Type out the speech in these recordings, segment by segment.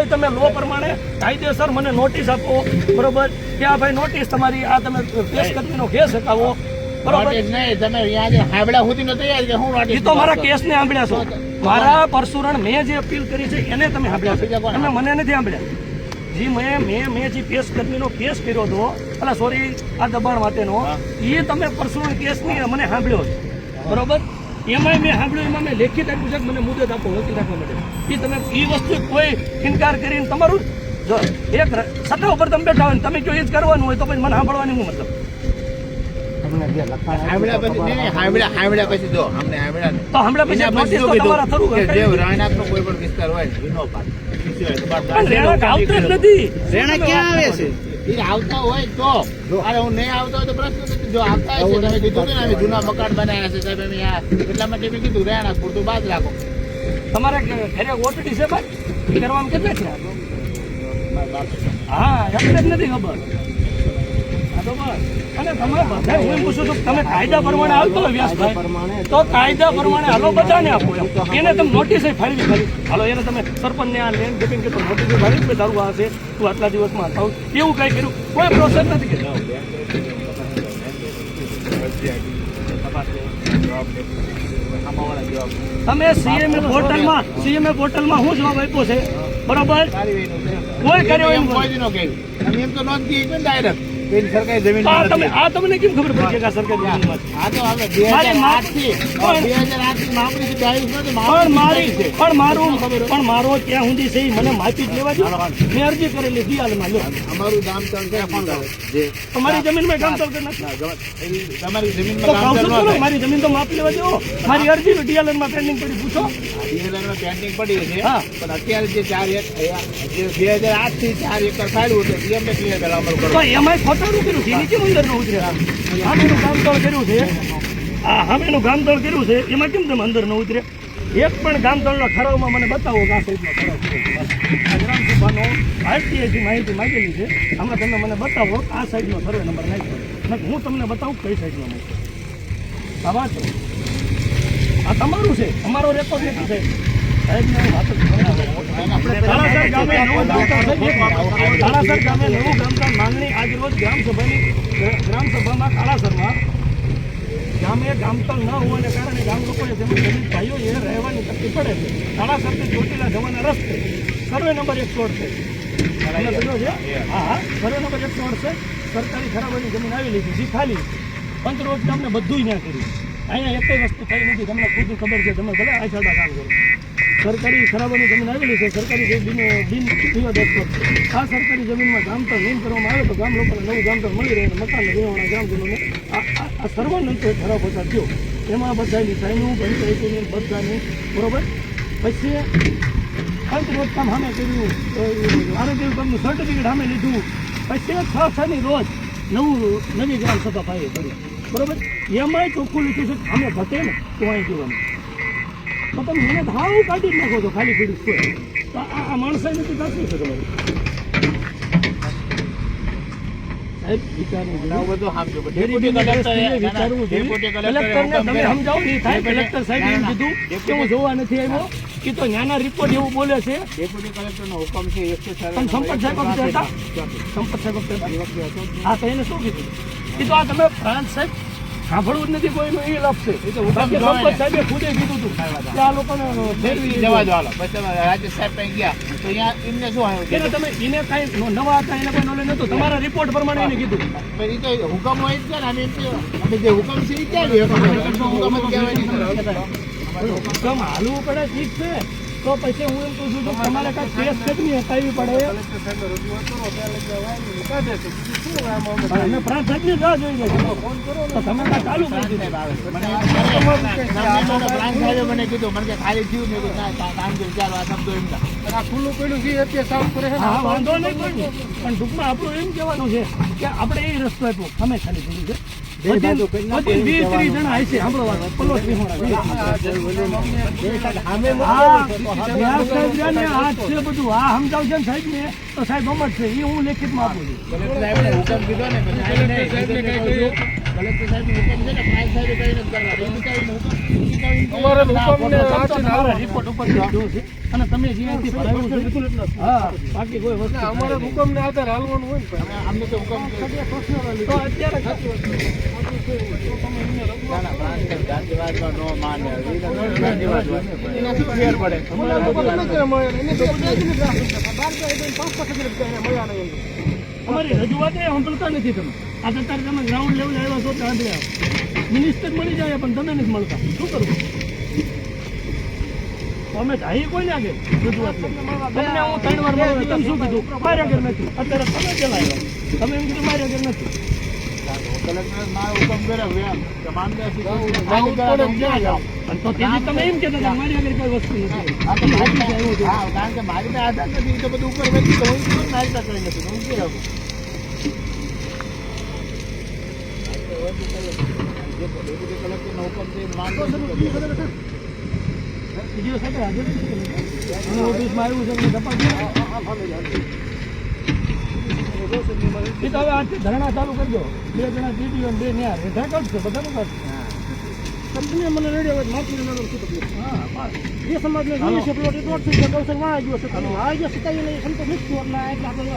તોય તમે લો પ્રમાણે કાયદેસર મને નોટિસ આપો, બરોબર, કે આ ભાઈ નોટિસ તમારી, આ તમે કેસ કર્મીનો કેસ હટાવો, બરોબર. એ તો મારા કેસને સાંભળ્યા છો, મારા પરશુરણ મેં જે અપીલ કરી છે એને તમે સાંભળ્યા, તમે મને નથી સાંભળ્યા. જે મેં જે કેસ કર્મીનો કેસ કર્યો હતો, એટલે સોરી આ દબાણ માટેનો, એ તમે પરશુરણ કેસની મને સાંભળ્યો છે, બરોબર. એમાં મેં સાંભળ્યું, એમાં મેં લેખિત આપ્યું છે કે મને મુદત આપો વકીલ રાખવા માટે. એ તમે એ વસ્તુ કોઈ ઇનકાર કરીને તમારું એક સત્તા ઉપર તમે બેઠા હોય ને તમે જો એ જ કરવાનું હોય તો પછી મને સાંભળવાની શું મતલબ? આવતા હોય તો હું નહીં આવતો હોય તો પ્રશ્ન નથી. જો આવતા હોય છે, તમે કીધું ને અમે જૂના મકાન બનાવ્યા છે સાહેબ, અમે એટલા માટે મેં કીધું રહેણા પૂરતું બાદ રાખો. તમારે ઘરે ઓટડી છે ભાઈ, કરવામાં કેટલા છે? હા, એટલે જ નથી ખબર. અને તમે બધા હું એમ પૂછું છું, તમે કાયદા પ્રમાણે આવતો હોય વ્યાસભાઈ, તો કાયદા પ્રમાણે હાલો બધાને આપો. એને તમે નોટિસ ફાળવી ખરી, હાલો એને તમે સરપંચને આ લેન દેન કે નોટિસ ફાળવી કે તારું આ છે, તું આટલા દિવસમાં થાવ, એવું કઈ કર્યું? કોઈ પ્રોસેસ નથી કર્યું. તમે સીએમએ પોર્ટલમાં શું જવાબ આપ્યો છે, બરોબર? કોઈ કર્યો એમ તો નોંધી ડાયરેક્ટ સરકારી જમીન. તમને કેમ ખબર પડી કે સરકારી જમીન? પણ મારો ત્યાં સુધી છે મને માહિતી જ લેવા દો. મેં અરજી કરેલી દિયાલમાં. અમારું ગામ તમારી જમીનમાં કામ ચાલતું નથી. તમારી જમીન મારી જમીન તો માપ લેવા દો. મારી અરજી દિયાલમાં પેન્ડિંગ પડી, પૂછો. દિયાલમાં પેન્ડિંગ પડી છે, પણ અત્યારે જે 2008 થી 4 એકર ફાળ્યું છે એમને ક્લિયર કરાવવા અમારું કરો. એમાં ખોટાનું કર્યું છે, નીચે અંદર ન ઉતરે. સામેનું ગામતળ કર્યું છે, આ સામેનું ગામતળ કર્યું છે, એમાં કેમ તમે અંદર ન ઉતરે? એક પણ ગામતળના ઠરાવમાં મને બતાવો કે આ સાઈડનો ઠરાવ છે. ગ્રામસભાનો આરટીઆઈથી માહિતી માંગેલી છે, આમાં તમે મને બતાવો આ સાઈડનો સર્વે નંબર નાખ્યો, હું તમને બતાવું કઈ સાઈડનો નાખ્યો. આ વાત આ તમારું છે, અમારો રેકોર્ડ નથી સાહેબ. કાળાસર ગામે નવું ગામતળ માંગણી આજ રોજ ગ્રામસભામાં કાળાસરમાં ગામે ગામતળ ન હોવાને કારણે ગામ લોકોએ તેમની ગરીબ ભાઈઓએ રહેવાની તકલીફ પડે છે. કાળાસરથી ચોટીલા જવાના રસ્તે સર્વે નંબર 168 છે. હા, સર્વે નંબર 168 છે. સરકારી ખરાબાની જમીન આવેલી છે, જે ખાલી પંચરોજ ગામને બધું ત્યાં કર્યું. અહીંયા એક વસ્તુ થઈ નથી, તમને ખુદ ખબર છે, તમે ભલે આછાડા કામ કરો. સરકારી ખરાબાની જમીન આવેલી છે, સરકારી બિન વિવાદાસ્પદ છે. આ સરકારી જમીનમાં ગામતળ નહીં કરવામાં આવે તો ગામ લોકોને નવું ગામતળ મળી રહે અને મકાનને રહેવાના ગ્રામજનોને આ સર્વાનંદ ઠરાવ પસાર થયો. એમાં બધાની સાઈનું પંચાયતીની બધાની, બરોબર. પછી પંચરોજ કામ સામે કર્યું, આરોગ્ય વિભાગનું સર્ટિફિકેટ સામે લીધું. પછી 6/6ની રોજ નવી ગ્રામ સભા પાઈ કરી, બરોબર. એમાંય ચોખ્ખું લીધું છે અમે ઘટે ને તો અહીં જોવાનું. તો તમે એને ભાવ કાઢી જ નાખો છો ખાલી પીડું છે. તો આ માણસાઈ નથી કાઢી છે તમારે સાહેબ. વિચારવું તમે સમજાવો ને થાય. કલેક્ટર સાહેબ એમ કીધું કે હું જોવા નથી આવ્યો, એ તો નાના રિપોર્ટ એવું બોલે છે. ડેપ્યુટી કલેક્ટરનો હુકમ છે 104. તમે સંપર્ક સાહેબ હતા? સંપર્ક સાહેબ હા, તો એને શું કીધું? એ તો આ તમે પ્રાંત સાહેબ સાંભળવું જ નથી કોઈનું, એ લખશે. એ તો સંપર્ક સાહેબે ખુદે કીધું હતું કે આ લોકોને ફેરવી જવા દો. હાલો પછી રાજેશ સાહેબ કઈ ગયા તો અહીંયા એમને શું આવ્યું? તમે એને કાંઈ નવા હતા, એને કોઈ નોલેજ નહોતું, તમારા રિપોર્ટ પ્રમાણે એને કીધું. એ તો હુકમ હોય જ છે ને, અમે જે હુકમ છે એ ક્યાં ગયો? હુકમ જ કહેવાય. હુકમ હાલવું પડે, ઠીક છે. તો પછી હું એમ પૂછું છું તમારે કાંઈ કેસ કેટલી હટાવવી પડે? પ્રાંત સાહેબની રાહ જોઈ ગઈ, ફોન કરો તો તમે કાંઈ ચાલુ કરી દીધું. મને કીધું મને ખાલી થયું ને કામ કર્યું, ચાલો આ શબ્દો એમના આ ખુલ્લું પડ્યું છે અત્યારે સાફ કરે. હા, વાંધો નહીં, પણ ટૂંકમાં આપણું એમ કહેવાનું છે કે આપણે એ રસ્તો આપ્યો, અમે ખાલી કર્યું છે. 20-30 જણા હશે, સાંભળો વાત, પલોટ બધું આ સમજાવશે ને સાહેબ ને, તો સાહેબ અમર છે, એ હું લેખિતમાં આપું છું. કલેક્ટર સાહેબ હુકમ છે ને પ્રાંત સાહેબે કઈ નથી કરવા એ બિચારીને હુકમ અમારે ના, હુકમને ફોટો આથી મારા રિપોર્ટ ઉપર જોયું છે અને તમે જે અહીંથી ભરાયું છે હા બાકી કોઈ વસ્તુ અમારે હુકમને આધારે હાલવાનું હોય ને અમને તો હુકમ છે. તો અત્યારે સાચી વસ્તુ ના, ના, પ્રાંત સાહેબ ગાંધીવાદમાં ન માને. એ તો ગાંધીવાદમાં. એને શું ફેર પડે? અમારી રજૂઆત એ સાંભળતા નથી તમે આ અત્યારે તમે ગ્રાઉન્ડ લેવલ આવ્યા છો ત્યાં આગળ મિનિસ્ટર મળી જાય પણ તમે નથી મળતા શું કરવું અમે જાય કોઈને આગળ રજૂઆત તમને હું 3 વાર મળ્યો તમે શું કીધું મારે આગળ નથી અત્યારે તમે પેલા આવ્યા તમે એમ કીધું મારે આગળ નથી કલેક્ટર મારો હુકમ કર્યો એમ કે મામલેથી પણ તો તેથી તમે એમ કહેતા હતા કે મારી આગળ કોઈ વસ્તુ નથી હા, તો મારી પાસે આવ્યું છે. હા, કારણ કે મારી પાસે આધાર નથી એ તો બધું ઉપર વેચી તો હું શું મારી પાસે કંઈ નથી હું ક્યાં આવું? ડેપ્યુટી કલેક્ટરનો હુકમ છે એ માનતો નથી. બીજી વખત હાજર નથી કર્યું. અને ઓફિસમાં આવ્યું છે એટલે તપાસ કરો. એ તો હવે આજથી ધરણા ચાલુ કરજો 2 જણા ટીટીઓ અને 2 ન્યા રેઠા કરશે બધાનું કરશે તમે મને રેડી હવે માફી લેવાનો શું તકલીફ હા બસ એ સમાજને જોઈએ છે પ્લોટ એટલો જ છે ગૌસર માં આવી ગયો છે તમે આ જે સતાઈ નહીં સંતો નથી એટલે આપણે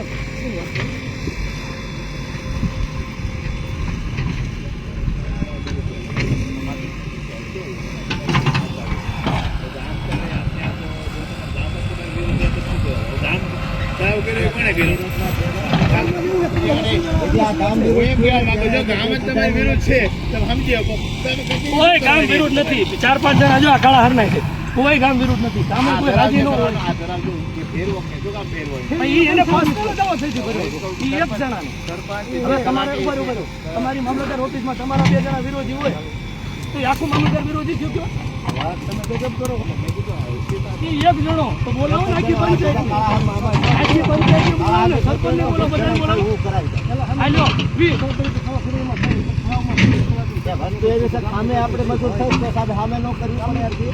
કોઈ કામ વિરુદ્ધ નથી 4-5 જણા જો આ કાળા હરનાય છે કોઈ કામ વિરુદ્ધ નથી કામ કોઈ રાજી ન હોય ઈ એને પાસ કરવો થઈ ગયો ઈ એક જણાને હવે તમારે ઉભા રહો તમારી મામલતદાર ઓફિસમાં તમારા 2 જણા વિરોધી હોય તો એ આખું મામલતદાર વિરોધી થયું કયો તમે ગજબ કરો ઈ એક જણો તો બોલાવો ને આખી પંચાયત બોલાવો સરપંચને બોલો બધાને બોલાવો હાલો વી સામે આપણે મજૂર થઈ છે સાહેબ સામે ન કરવી પડે અરજી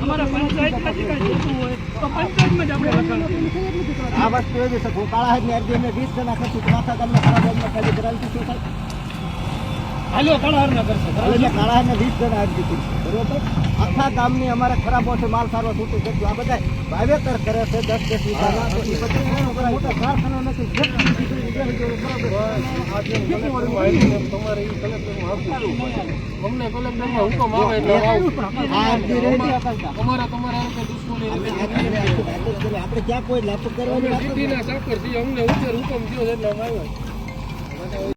અમારા પંચાયતમાંથી કાંઈ જોતું હોય તો પંચાયતમાં જ આપણે લખાણ આ વસ્તુ એવી છે હું કાળા હાથની અરજી અમે 20 જણા ખર્ચી માથા ગામના ખરાબ ગામમાં ખાલી કરાવી છે સાહેબ હાલો કાળા હરના કરશે એટલે કાળા હાથને 20 જણા અરજી કરી બરોબર આખા ગામની અમારે ખરાબો છે માલ સારો છૂટું કરજો આ બધા વાવેતર કરે છે 10-10 વીઘાના તો એ બધા મોટા કારખાના નથી અમને કલેક્ટરમાં હુકમ આવે એટલે આ અરજી રેડી અમારા તમારા દુશ્મની આપણે ક્યાં કોઈ લાભ કરવાની વાત નથી. ચાકર થી અમને હુકમ થયો એટલે અમે આવ્યા